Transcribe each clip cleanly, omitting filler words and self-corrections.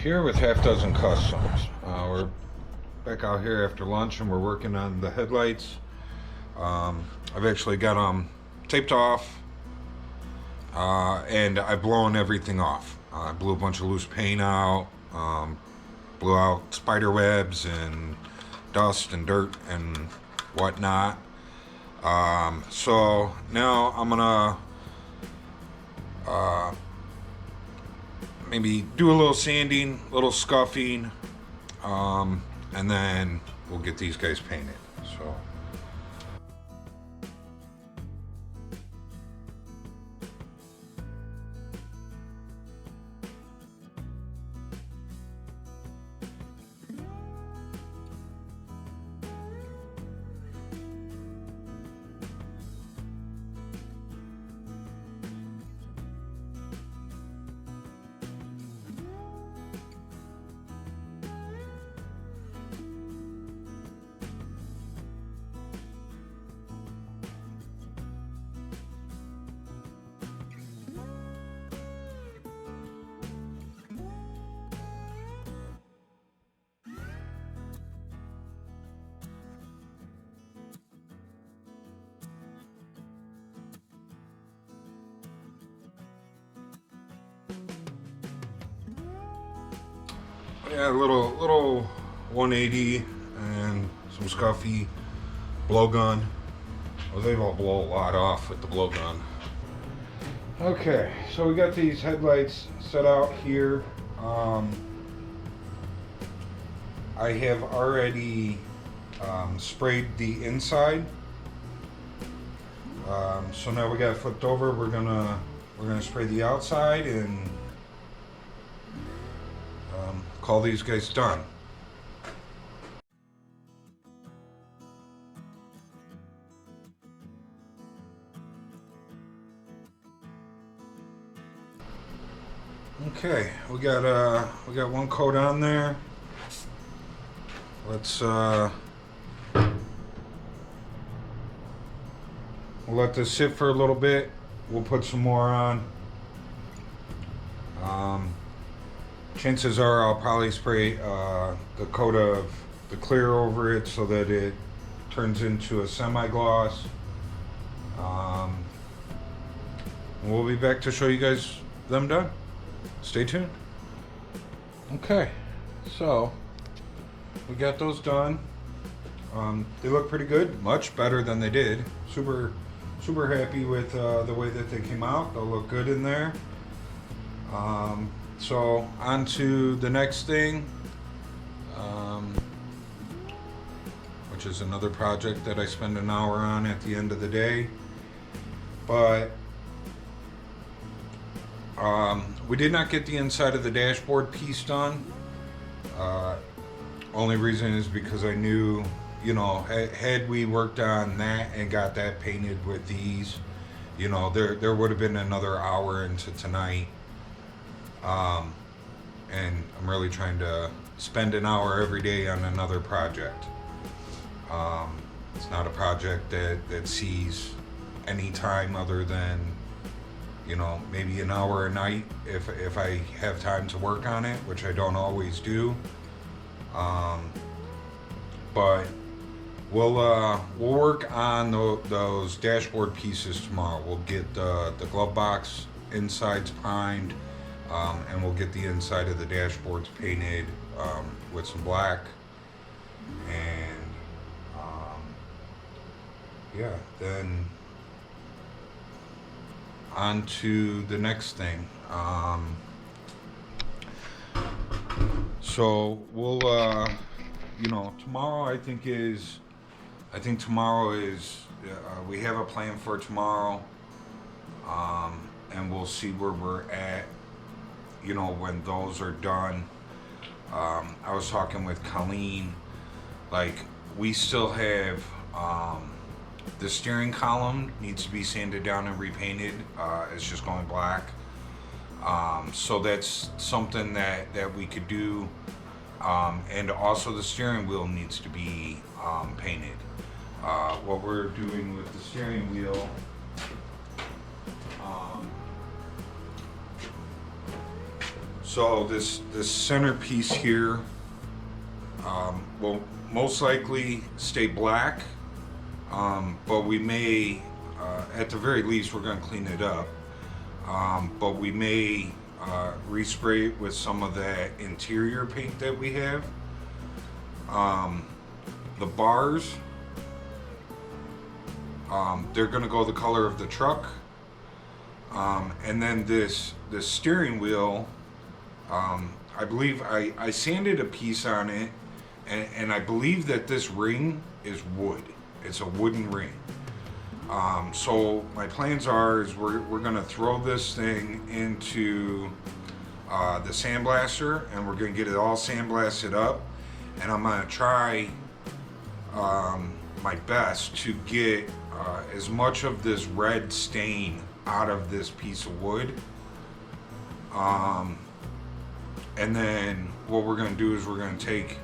Here with Half Dozen Customs. We're back out here after lunch and we're working on the headlights. I've actually got them taped off and I've blown everything off. I blew a bunch of loose paint out, blew out spider webs and dust and dirt and whatnot. So now I'm gonna maybe do a little sanding, a little scuffing, and then we'll get these guys painted. So yeah, a little 180 and some scuffy blowgun. I was able to blow a lot off with the blowgun. Okay, so we got these headlights set out here. I have already sprayed the inside. So now we got it flipped over. We're gonna spray the outside and call these guys done. Okay, we got one coat on there. Let's we'll let this sit for a little bit. We'll put some more on. Chances are I'll probably spray the coat of the clear over it so that it turns into a semi-gloss. We'll be back to show you guys them done. Stay tuned. Okay, so we got those done. They look pretty good, much better than they did. Super happy with the way that they came out. They'll look good in there. So on to the next thing, which is another project that I spend an hour on at the end of the day. But we did not get the inside of the dashboard piece done. Only reason is because I knew, you know, had we worked on that and got that painted with these, you know, there would have been another hour into tonight. And I'm really trying to spend an hour every day on another project. It's not a project that sees any time other than, you know, maybe an hour a night if I have time to work on it, which I don't always do. But we'll work on those dashboard pieces tomorrow. We'll get the glove box insides primed. And we'll get the inside of the dashboards painted with some black, and yeah, then on to the next thing. So we'll you know, tomorrow I think tomorrow is we have a plan for tomorrow, and we'll see where we're at, you know, when those are done. I was talking with Colleen, like, we still have the steering column needs to be sanded down and repainted. It's just going black. So that's something that we could do. And also the steering wheel needs to be painted. What we're doing with the steering wheel, So this centerpiece here will most likely stay black, but we may, at the very least, we're going to clean it up. But we may respray it with some of that interior paint that we have. The bars, they're going to go the color of the truck. And then this steering wheel, I believe I sanded a piece on it, and I believe that this ring is wood. It's a wooden ring. So my plans is we're gonna throw this thing into the sandblaster, and we're gonna get it all sandblasted up, and I'm gonna try my best to get as much of this red stain out of this piece of wood. And then what we're gonna do is we're gonna take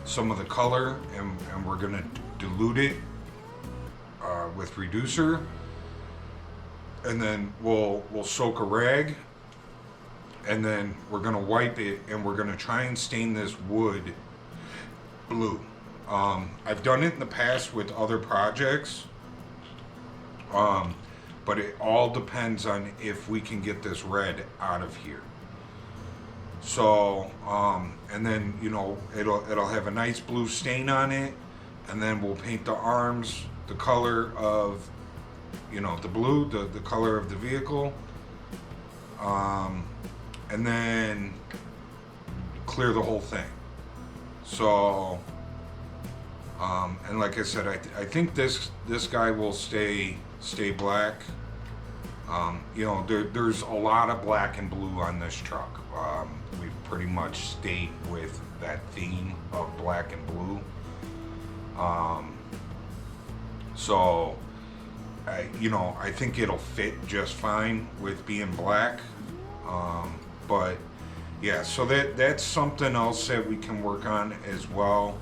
some of the color and we're gonna dilute it with reducer, and then we'll soak a rag, and then we're gonna wipe it, and we're gonna try and stain this wood blue. I've done it in the past with other projects, but it all depends on if we can get this red out of here. So, and then, you know, it'll have a nice blue stain on it, and then we'll paint the arms the color of, you know, the blue, the color of the vehicle, and then clear the whole thing. So, and like I said, I think this guy will stay black. You know, there's a lot of black and blue on this truck. We've pretty much stayed with that theme of black and blue. So, you know, I think it'll fit just fine with being black. But yeah, so that's something else that we can work on as well.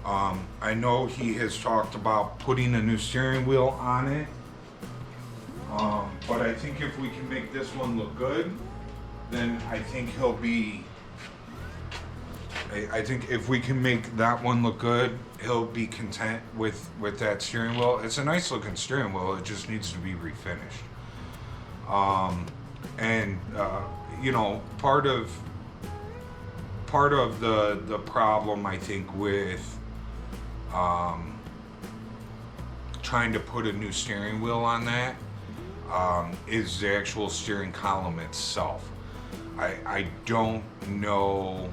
I know he has talked about putting a new steering wheel on it. But I think if we can make this one look good, then I think he'll be, I think if we can make that one look good, he'll be content with that steering wheel. It's a nice looking steering wheel, it just needs to be refinished. And you know, part of the problem, I think, with trying to put a new steering wheel on that is the actual steering column itself. I don't know.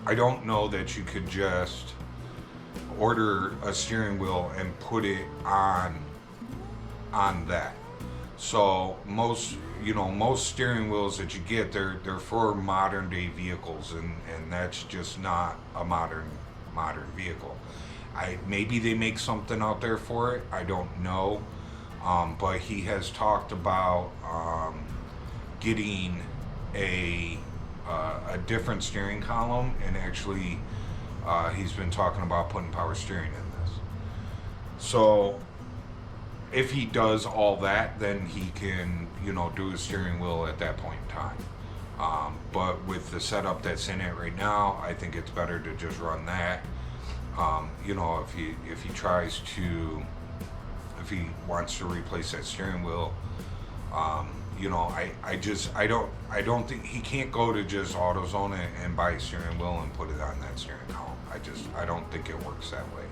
I don't know that you could just order a steering wheel and put it on that. So most steering wheels that you get, they're for modern day vehicles, and that's just not a modern vehicle. Maybe they make something out there for it. I don't know. But he has talked about getting a different steering column, and actually he's been talking about putting power steering in this. So if he does all that, then he can, you know, do a steering wheel at that point in time. But with the setup that's in it right now, I think it's better to just run that. You know, if he wants to replace that steering wheel, you know, I don't think he can't go to just AutoZone and buy a steering wheel and put it on that steering column. I don't think it works that way.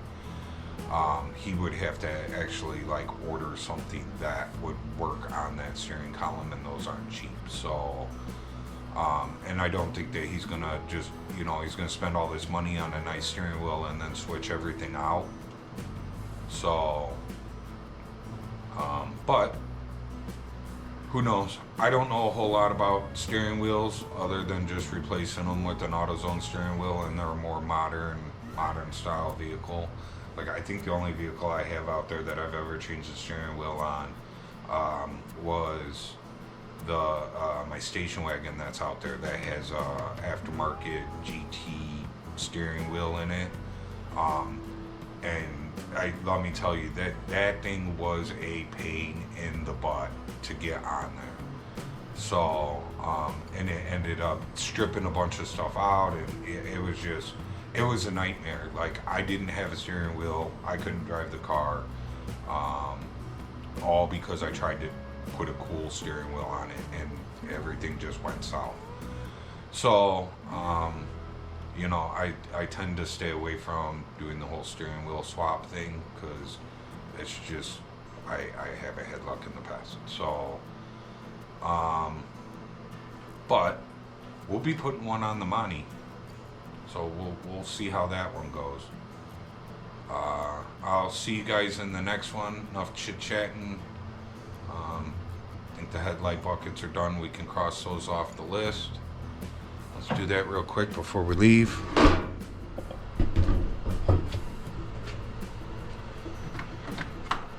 He would have to actually like order something that would work on that steering column, and those aren't cheap. So, and I don't think that he's gonna just, you know, he's gonna spend all this money on a nice steering wheel and then switch everything out. So, but who knows? I don't know a whole lot about steering wheels other than just replacing them with an AutoZone steering wheel, and they're a more modern style vehicle. Like, I think the only vehicle I have out there that I've ever changed the steering wheel on was my station wagon that's out there that has a aftermarket GT steering wheel in it. And let me tell you that thing was a pain in the butt to get on there. So and it ended up stripping a bunch of stuff out, and it was a nightmare. Like, I didn't have a steering wheel, I couldn't drive the car, all because I tried to put a cool steering wheel on it, and everything just went south. So, you know, I tend to stay away from doing the whole steering wheel swap thing, because it's just, I haven't had luck in the past. So, but we'll be putting one on the Monty, so we'll see how that one goes. I'll see you guys in the next one. Enough chit-chatting. I think the headlight buckets are done. We can cross those off the list. Let's do that real quick before we leave.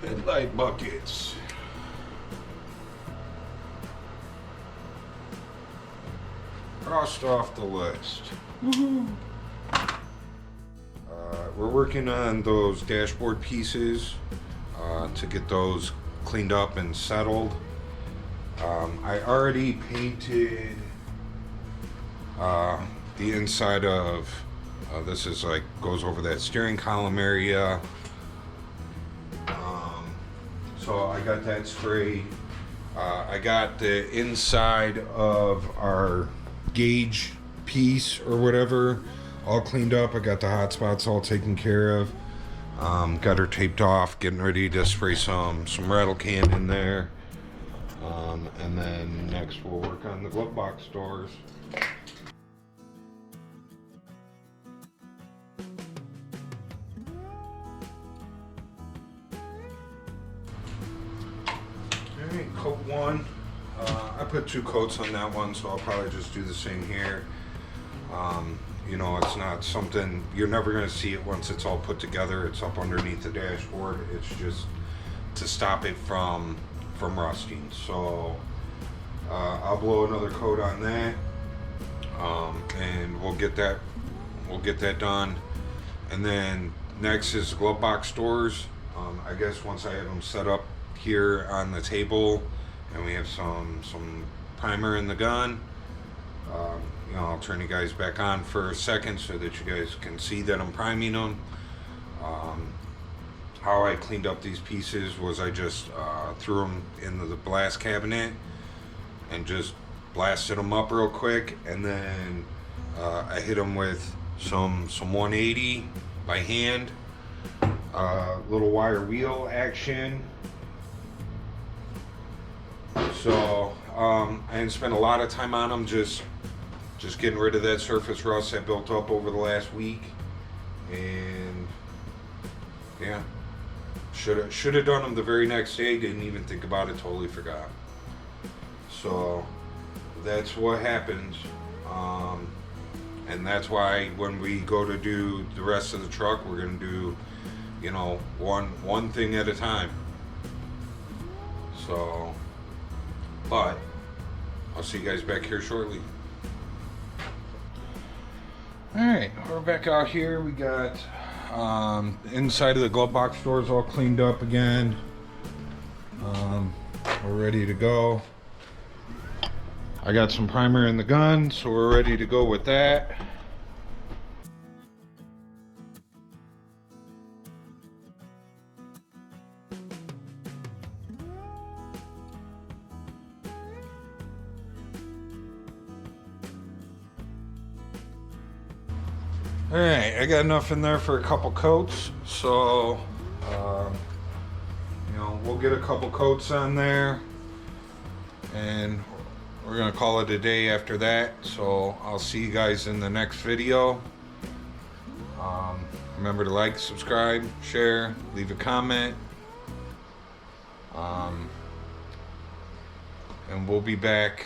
Headlight buckets. Crossed off the list. Woohoo! We're working on those dashboard pieces to get those cleaned up and settled. I already painted the inside of this is like goes over that steering column area. So I got that sprayed. I got the inside of our gauge piece or whatever all cleaned up. I got the hot spots all taken care of. Got her taped off, getting ready to spray some rattle can in there. And then next we'll work on the glove box doors. Alright, coat one. I put 2 coats on that one, so I'll probably just do the same here. You know, it's not something, you're never going to see it once it's all put together. It's up underneath the dashboard. It's just to stop it from rusting. So I'll blow another coat on that, and we'll get that done. And then next is glove box doors. I guess once I have them set up here on the table and we have some primer in the gun, you know, I'll turn you guys back on for a second so that you guys can see that I'm priming them. How I cleaned up these pieces was I just threw them into the blast cabinet and just blasted them up real quick, and then I hit them with some 180 by hand, little wire wheel action. So I didn't spend a lot of time on them, just getting rid of that surface rust that built up over the last week. And yeah, should have done them the very next day. Didn't even think about it, totally forgot. So that's what happens, and that's why when we go to do the rest of the truck, we're gonna do, you know, one thing at a time. So, but I'll see you guys back here shortly. Alright, we're back out here. We got inside of the glove box doors all cleaned up again. We're ready to go. I got some primer in the gun, so we're ready to go with that. Alright, I got enough in there for a couple coats, so you know, we'll get a couple coats on there and we're gonna call it a day after that. So I'll see you guys in the next video. Remember to like, subscribe, share, leave a comment, and we'll be back.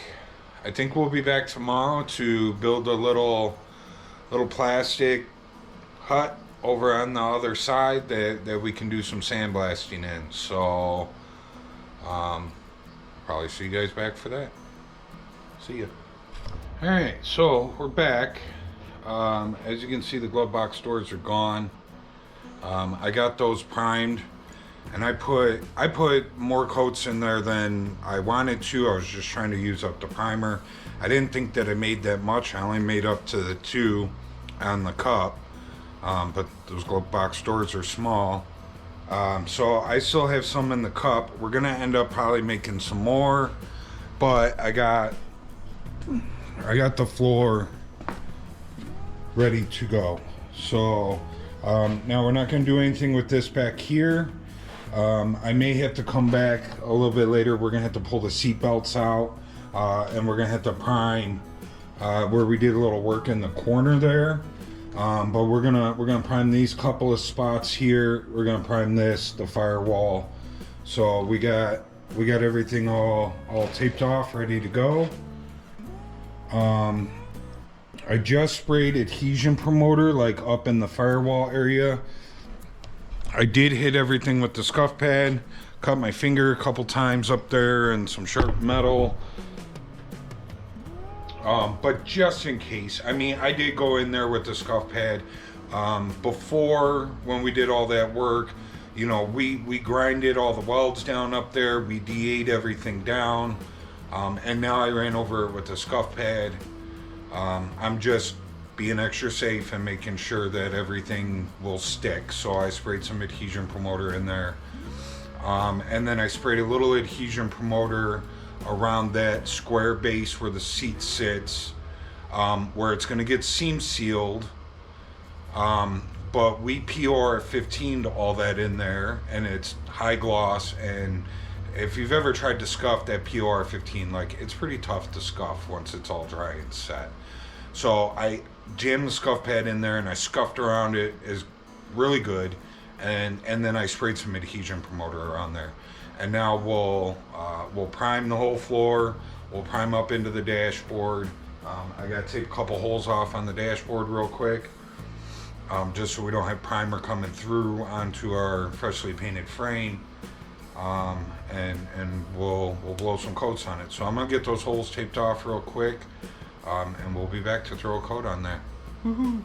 I think we'll be back tomorrow to build a little plastic hut over on the other side that we can do some sandblasting in. So probably see you guys back for that. See ya. Alright, so we're back. As you can see, the glove box doors are gone. I got those primed. And I put more coats in there than I wanted to. I was just trying to use up the primer. I didn't think that I made that much. I only made up to the 2 on the cup, but those glove box doors are small. So I still have some in the cup. We're gonna end up probably making some more, but I got the floor ready to go. So now we're not gonna do anything with this back here. I may have to come back a little bit later. We're gonna have to pull the seat belts out, and we're gonna have to prime where we did a little work in the corner there. But we're gonna prime these couple of spots here. We're gonna prime the firewall. So we got everything all taped off, ready to go. I just sprayed adhesion promoter like up in the firewall area. I did hit everything with the scuff pad, cut my finger a couple times up there and some sharp metal. But just in case, I mean, I did go in there with the scuff pad. Before, when we did all that work, you know, we grinded all the welds down up there, we DA'd everything down, and now I ran over it with the scuff pad. I'm just being extra safe and making sure that everything will stick. So I sprayed some adhesion promoter in there. And then I sprayed a little adhesion promoter around that square base where the seat sits, where it's gonna get seam sealed. But we POR-15'd all that in there, and it's high gloss. And if you've ever tried to scuff that POR-15, like, it's pretty tough to scuff once it's all dry and set. So I jammed the scuff pad in there and I scuffed around it, is really good, and then I sprayed some adhesion promoter around there. And now we'll prime the whole floor. We'll prime up into the dashboard. I gotta take a couple holes off on the dashboard real quick, just so we don't have primer coming through onto our freshly painted frame. And we'll blow some coats on it. So I'm gonna get those holes taped off real quick, and we'll be back to throw a coat on there. Woohoo!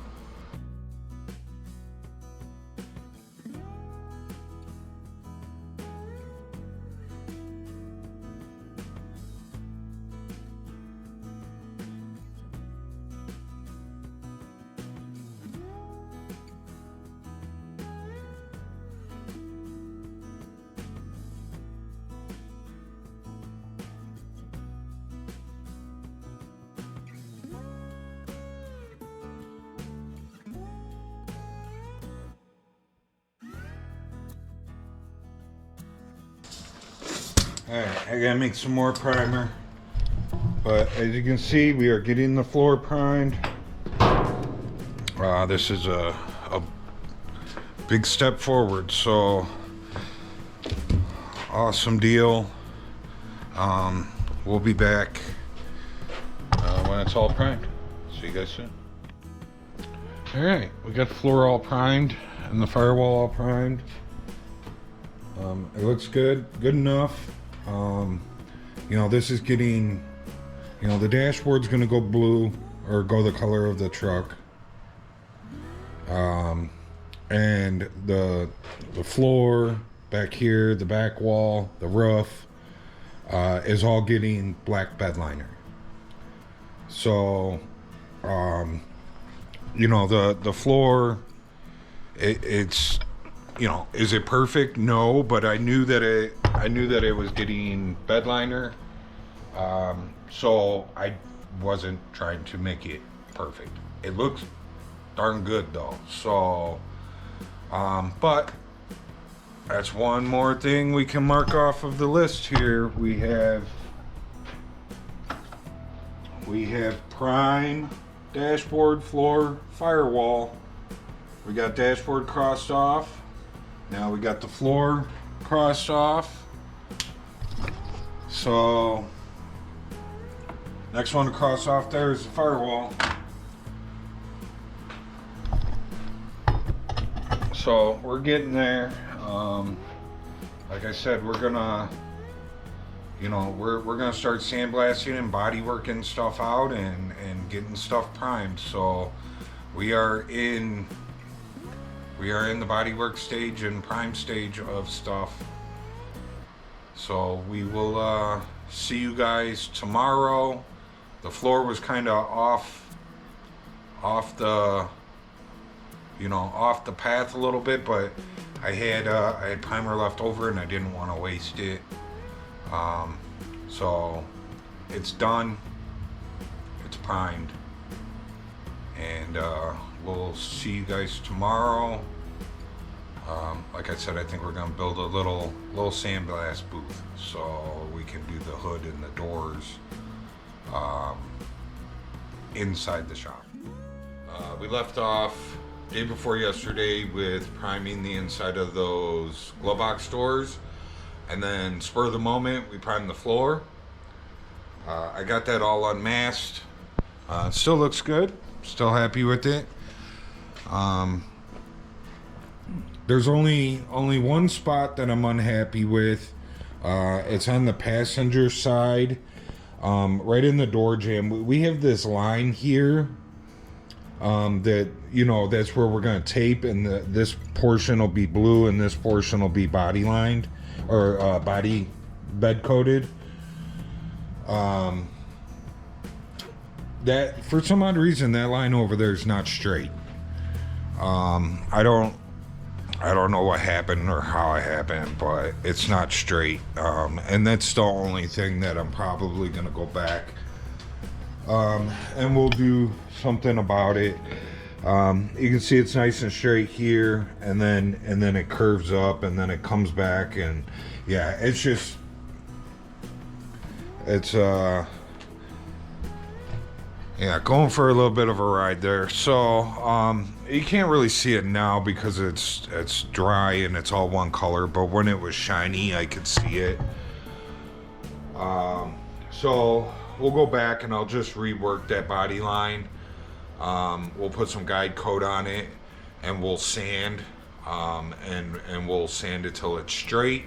Alright, I gotta make some more primer. But as you can see, we are getting the floor primed. This is a big step forward, so awesome deal. We'll be back when it's all primed. See you guys soon. Alright, we got the floor all primed and the firewall all primed. It looks good enough. You know, this is getting, you know, the dashboard's gonna go blue or go the color of the truck. And the floor back here, the back wall, the roof, is all getting black bed liner. So, you know, the floor, it's, you know, is it perfect? No, but I knew that it was getting bed liner, so I wasn't trying to make it perfect. It looks darn good though. So, but that's one more thing we can mark off of the list here. We have prime, dashboard, floor, firewall. We got dashboard crossed off. Now we got the floor crossed off. So next one to cross off there is the firewall. So we're getting there. Like I said, we're gonna, you know, we're gonna start sandblasting and body working stuff out and getting stuff primed. So we are in we are in the bodywork stage and prime stage of stuff. So we will see you guys tomorrow. The floor was kind of off the, you know, off the path a little bit, but I had primer left over and I didn't want to waste it. So it's done. It's primed, and we'll see you guys tomorrow. Like I said, I think we're gonna build a little sandblast booth so we can do the hood and the doors inside the shop. We left off day before yesterday with priming the inside of those glove box doors, and then spur of the moment we primed the floor. I got that all unmasked. Still looks good. Still happy with it. There's only one spot that I'm unhappy with. It's on the passenger side, right in the door jamb. We have this line here that, you know, that's where we're gonna tape, and this portion will be blue and this portion will be body lined or body bed coated. That, for some odd reason, that line over there is not straight. I don't know what happened or how it happened, but it's not straight. And that's the only thing that I'm probably gonna go back and we'll do something about it. You can see it's nice and straight here, and then it curves up, and then it comes back, and yeah, it's just, it's yeah, going for a little bit of a ride there. So you can't really see it now because it's dry and it's all one color, but when it was shiny I could see it. So we'll go back and I'll just rework that body line. We'll put some guide coat on it, and we'll sand, and we'll sand it till it's straight.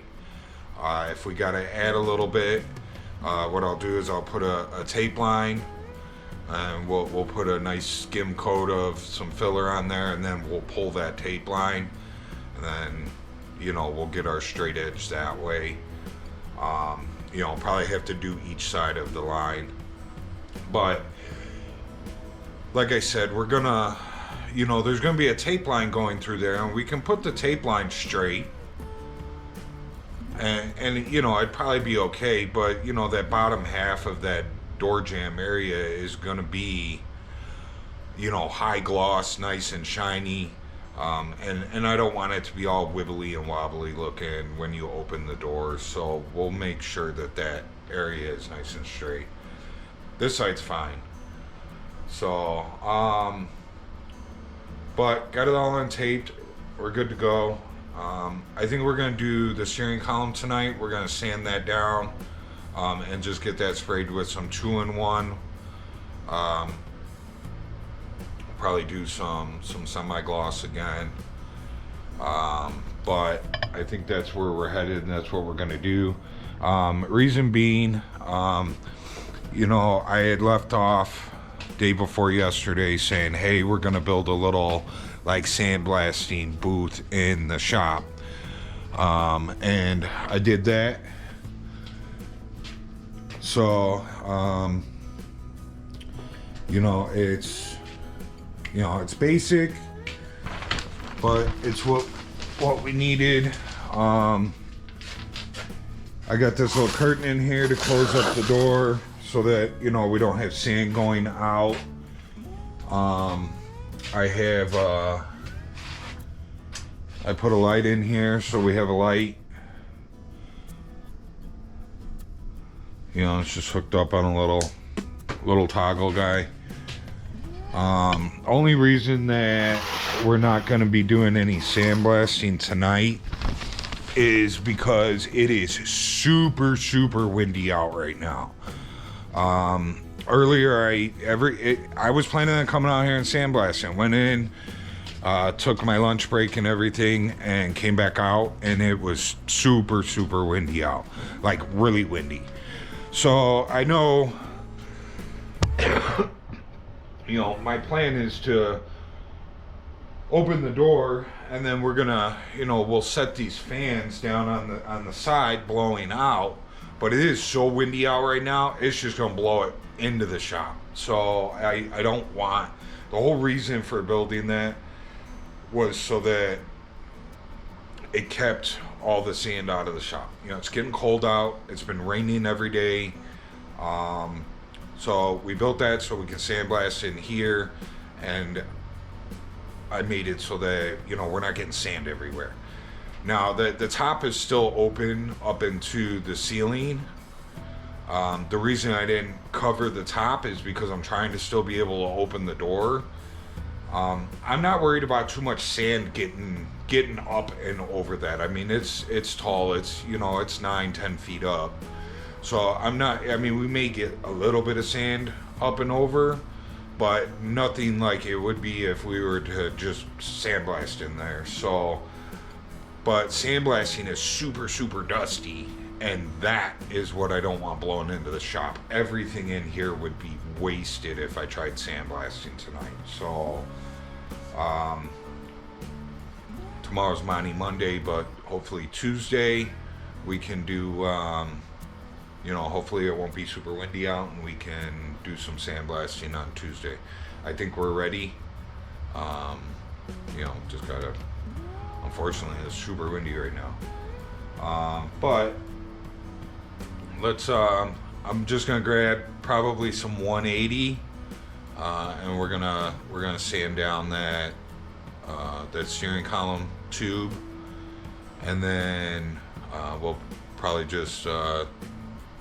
If we gotta add a little bit, what I'll do is I'll put a tape line, and we'll put a nice skim coat of some filler on there, and then we'll pull that tape line, and then, you know, we'll get our straight edge that way. You know, probably have to do each side of the line, but like I said, we're gonna, you know, there's gonna be a tape line going through there, and we can put the tape line straight, and you know, I'd probably be okay, but you know, that bottom half of that door jamb area is gonna be, you know, high gloss, nice and shiny, and I don't want it to be all wibbly and wobbly looking when you open the doors. So we'll make sure that that area is nice and straight. This side's fine. So but got it all untaped. We're good to go. I think we're gonna do the steering column tonight. We're gonna sand that down, and just get that sprayed with some 2-in-1. Probably do some semi-gloss again. But I think that's where we're headed, and that's what we're gonna do. Reason being, you know, I had left off day before yesterday saying, hey, we're gonna build a little like sandblasting booth in the shop, and I did that. So you know, it's basic, but it's what we needed. I got this little curtain in here to close up the door so that, you know, we don't have sand going out. I have I put a light in here, so we have a light. You know, it's just hooked up on a little toggle guy. Only reason that we're not going to be doing any sandblasting tonight is because it is super windy out right now. Earlier I was planning on coming out here and sandblasting. Went in, took my lunch break and everything, and came back out, and it was super windy out, like really windy. So I know, you know, my plan is to open the door, and then we're gonna, you know, we'll set these fans down on the side blowing out. But it is so windy out right now, it's just gonna blow it into the shop. So I don't want, the whole reason for building that was so that it kept all the sand out of the shop. You know, it's getting cold out, it's been raining every day. So we built that so we can sandblast in here, and I made it so that, you know, we're not getting sand everywhere. Now the top is still open up into the ceiling. The reason I didn't cover the top is because I'm trying to still be able to open the door. I'm not worried about too much sand getting up and over that. I mean, it's tall. It's, you know, it's 9-10 feet up. So I'm not, I mean, we may get a little bit of sand up and over, but nothing like it would be if we were to just sandblast in there. So, but sandblasting is super, super dusty, and that is what I don't want blowing into the shop. Everything in here would be wasted if I tried sandblasting tonight. So, tomorrow's Money Monday, but hopefully Tuesday we can do, you know, hopefully it won't be super windy out, and we can do some sandblasting on Tuesday. I think we're ready. You know, just gotta, unfortunately, it's super windy right now. But let's, I'm just gonna grab probably some 180, and we're gonna sand down that steering column tube, and then we'll probably just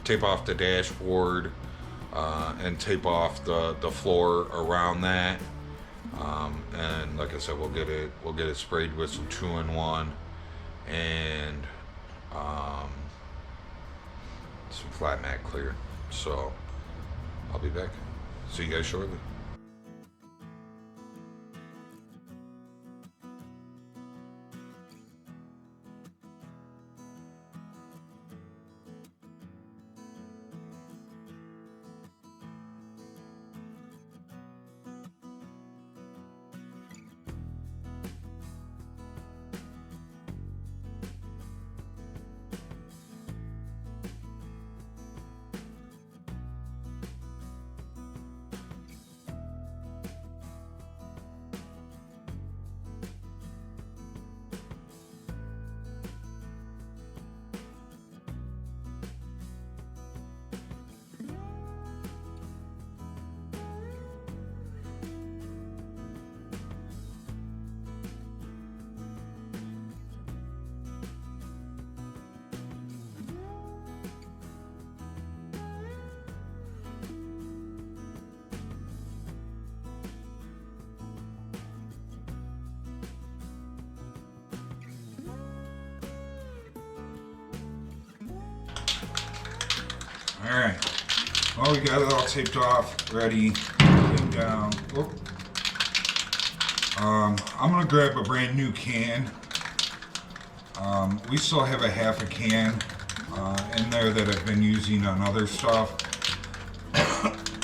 tape off the dashboard and tape off the floor around that, and like I said, we'll get it sprayed with some 2-in-1 and some flat matte clear. So I'll be back. See you guys shortly. Alright, well, we got it all taped off, ready, cleaned down. Oh. I'm going to grab a brand new can. We still have a half a can in there that I've been using on other stuff.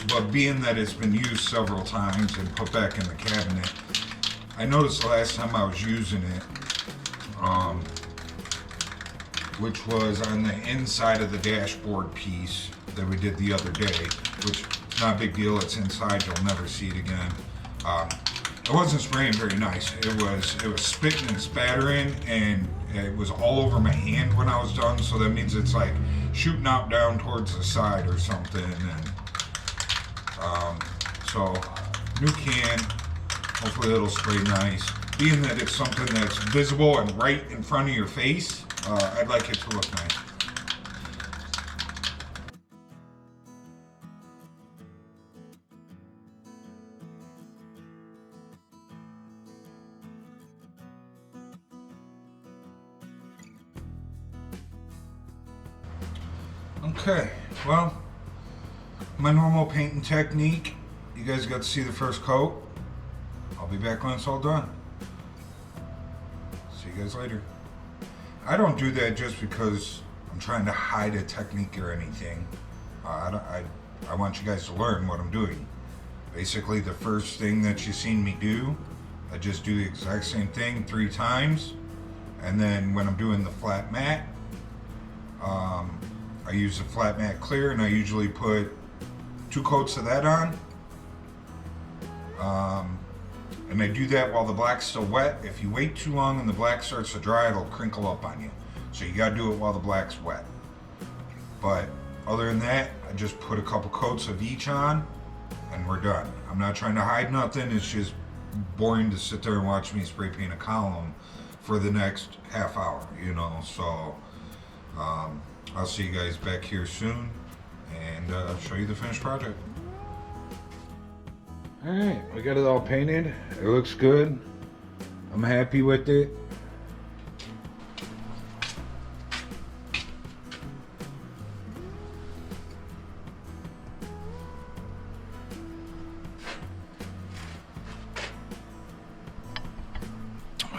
But being that it's been used several times and put back in the cabinet, I noticed the last time I was using it, which was on the inside of the dashboard piece that we did the other day, which is not a big deal. It's inside, you'll never see it again. It wasn't spraying very nice. It was spitting and spattering, and it was all over my hand when I was done, so that means it's like shooting out down towards the side or something. And so new can, hopefully it'll spray nice. Being that it's something that's visible and right in front of your face, I'd like it to look nice. Okay, well, my normal painting technique, you guys got to see the first coat. I'll be back when it's all done. See you guys later. I don't do that just because I'm trying to hide a technique or anything. I want you guys to learn what I'm doing. Basically, the first thing that you've seen me do I just do the exact same thing 3 times, and then when I'm doing the flat mat, I use the flat mat clear, and I usually put 2 coats of that on. And I do that while the black's still wet. If you wait too long and the black starts to dry, it'll crinkle up on you. So you gotta do it while the black's wet. But other than that, I just put a couple coats of each on, and we're done. I'm not trying to hide nothing. It's just boring to sit there and watch me spray paint a column for the next half hour, you know. So I'll see you guys back here soon, and show you the finished project. Alright, we got it all painted. It looks good. I'm happy with it.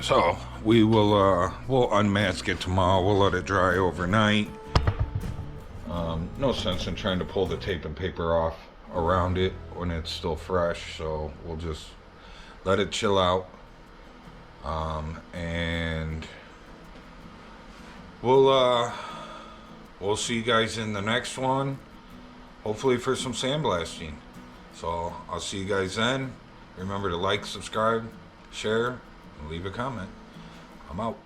So we will we'll unmask it tomorrow. We'll let it dry overnight. No sense in trying to pull the tape and paper off around it when it's still fresh, so we'll just let it chill out, and we'll see you guys in the next one, hopefully for some sandblasting. So I'll see you guys then. Remember to like, subscribe, share, and leave a comment. I'm out.